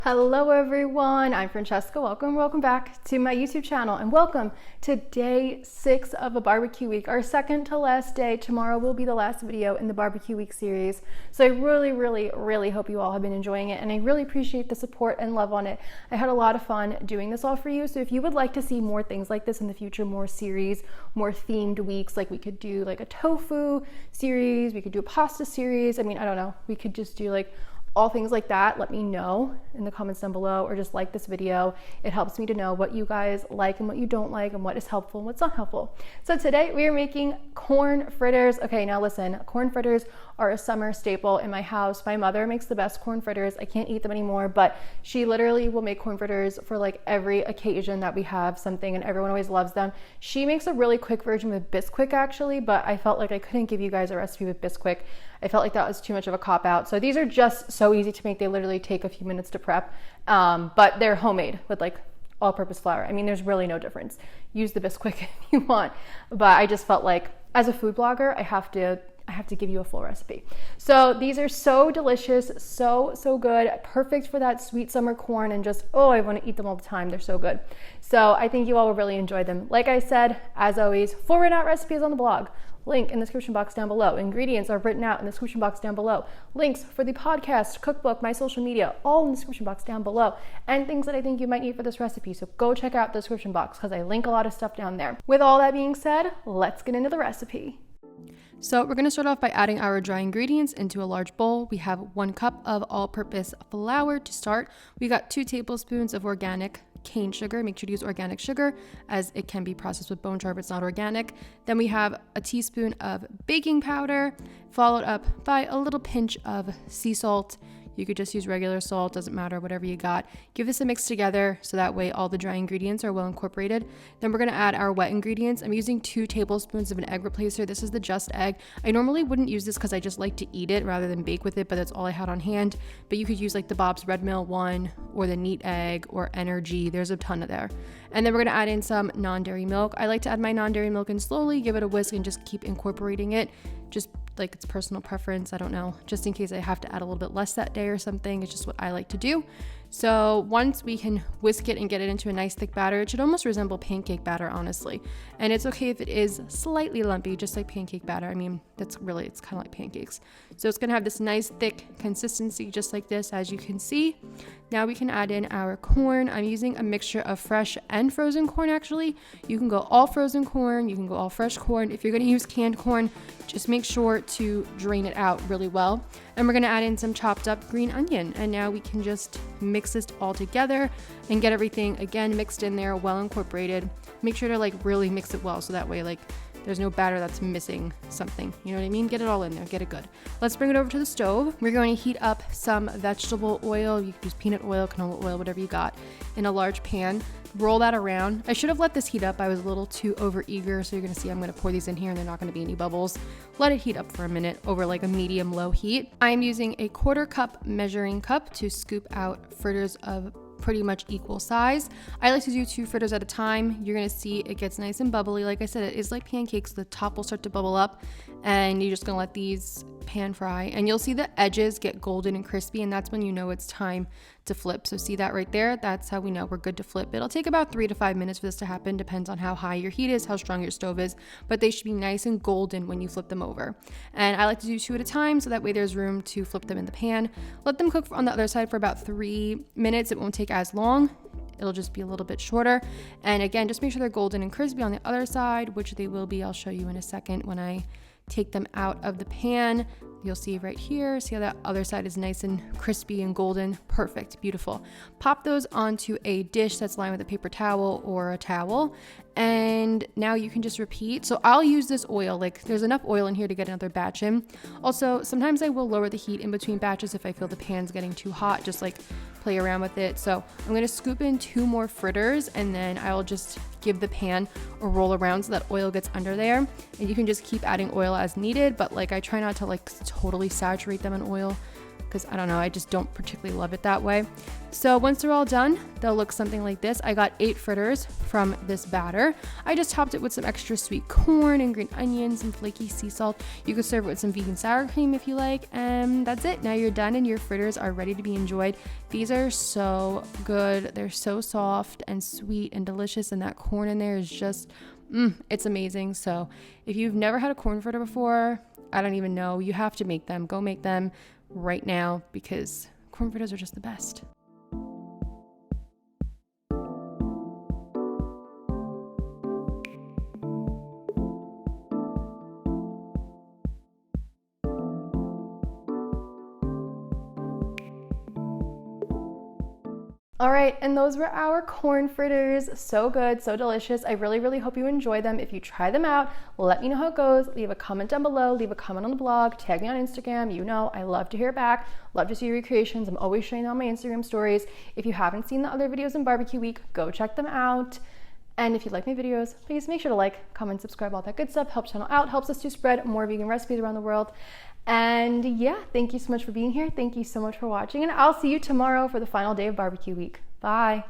Hello everyone, I'm Francesca. Welcome back to my YouTube channel and welcome to day 6 of a barbecue week, our second to last day. Tomorrow will be the last video in the barbecue week series. So I really hope you all have been enjoying it and I really appreciate the support and love on it. I had a lot of fun doing this all for you. So if you would like to see more things like this in the future, more series, more themed weeks, like we could do like a tofu series, we could do a pasta series. I mean, I don't know, we could just do like all things like that. Let me know in the comments down below or just like this video. It helps me to know what you guys like and what you don't like and what is helpful and what's not helpful. So today we are making corn fritters. Okay, now listen, corn fritters are a summer staple in my house. My mother makes the best corn fritters. I can't eat them anymore, but she literally will make corn fritters for like every occasion that we have something and everyone always loves them. She makes a really quick version with Bisquick actually, but I felt like I couldn't give you guys a recipe with Bisquick. I felt like that was too much of a cop out. So these are just so easy to make. They literally take a few minutes to prep, but they're homemade with like all-purpose flour. I mean, there's really no difference. Use the Bisquick if you want, but I just felt like as a food blogger, I have to give you a full recipe. So these are so delicious, so good, perfect for that sweet summer corn and just, oh, I want to eat them all the time. They're so good. So I think you all will really enjoy them. Like I said, as always, full written out recipes on the blog. Link in the description box down below. Ingredients are written out in the description box down below. Links for the podcast, cookbook, my social media, all in the description box down below. And things that I think you might need for this recipe. So go check out the description box because I link a lot of stuff down there. With all that being said, let's get into the recipe. So we're going to start off by adding our dry ingredients into a large bowl. We have 1 cup of all-purpose flour to start. We got 2 tablespoons of organic cane sugar. Make sure to use organic sugar as it can be processed with bone char if it's not organic. Then we have a teaspoon of baking powder, followed up by a little pinch of sea salt. You could just use regular salt, doesn't matter, whatever you got. Give this a mix together so that way all the dry ingredients are well incorporated. Then we're gonna add our wet ingredients. I'm using 2 tablespoons of an egg replacer. This is the Just Egg. I normally wouldn't use this because I just like to eat it rather than bake with it, but that's all I had on hand. But you could use like the Bob's Red Mill one or the Neat Egg or Energy. There's a ton of there. And then we're gonna add in some non-dairy milk. I like to add my non-dairy milk in slowly, give it a whisk and just keep incorporating it. Just like it's personal preference, I don't know, just in case I have to add a little bit less that day or something. It's just what I like to do. So once we can whisk it and get it into a nice thick batter, it should almost resemble pancake batter, honestly. And it's okay if it is slightly lumpy, just like pancake batter. I mean, it's kind of like pancakes. So it's gonna have this nice thick consistency, just like this, as you can see. Now we can add in our corn. I'm using a mixture of fresh and frozen corn, actually. You can go all frozen corn, you can go all fresh corn. If you're gonna use canned corn, just make sure to drain it out really well. And we're gonna add in some chopped up green onion. And now we can just mix this all together and get everything again mixed in there, well incorporated. Make sure to like really mix it well so that way like there's no batter that's missing something. You know what I mean? Get it all in there, get it good. Let's bring it over to the stove. We're going to heat up some vegetable oil. You can use peanut oil, canola oil, whatever you got, in a large pan. Roll that around. I should have let this heat up. I was a little too over eager. So you're gonna see I'm gonna pour these in here and they're not gonna be any bubbles. Let it heat up for a minute over like a medium low heat. I'm using a 1/4 cup measuring cup to scoop out fritters of pretty much equal size. I like to do 2 fritters at a time. You're gonna see it gets nice and bubbly. Like I said, it is like pancakes. The top will start to bubble up and you're just gonna let these pan fry and you'll see the edges get golden and crispy and that's when you know it's time to flip. So see that right there? That's how we know we're good to flip. It'll take about 3 to 5 minutes for this to happen. Depends on how high your heat is, how strong your stove is, but they should be nice and golden when you flip them over. And I like to do 2 at a time so that way there's room to flip them in the pan. Let them cook on the other side for about 3 minutes. It won't take as long. It'll just be a little bit shorter. And again, just make sure they're golden and crispy on the other side, which they will be. I'll show you in a second when I take them out of the pan. You'll see right here, see how that other side is nice and crispy and golden. Perfect, beautiful. Pop those onto a dish that's lined with a paper towel or a towel. And now you can just repeat. So I'll use this oil, like there's enough oil in here to get another batch in. Also, sometimes I will lower the heat in between batches if I feel the pan's getting too hot, just like play around with it. So I'm gonna scoop in 2 more fritters and then I'll just give the pan a roll around so that oil gets under there. And you can just keep adding oil as needed, but like I try not to like totally saturate them in oil. because I don't know, I just don't particularly love it that way. So once they're all done, they'll look something like this. I got 8 fritters from this batter. I just topped it with some extra sweet corn and green onions and flaky sea salt. You could serve it with some vegan sour cream if you like, and that's it. Now you're done and your fritters are ready to be enjoyed. These are so good. They're so soft and sweet and delicious, and that corn in there is just, it's amazing. So if you've never had a corn fritter before, I don't even know, you have to make them. Go make them right now because corn fritters are just the best. All right, and those were our corn fritters. So good, so delicious. I really, really hope you enjoy them. If you try them out, let me know how it goes. Leave a comment down below, leave a comment on the blog, tag me on Instagram. You know, I love to hear back, love to see your recreations. I'm always sharing them on my Instagram stories. If you haven't seen the other videos in barbecue week, go check them out. And if you like my videos, please make sure to like, comment, subscribe, all that good stuff. Helps channel out, helps us to spread more vegan recipes around the world. And yeah, thank you so much for being here. Thank you so much for watching, and I'll see you tomorrow for the final day of barbecue week. Bye.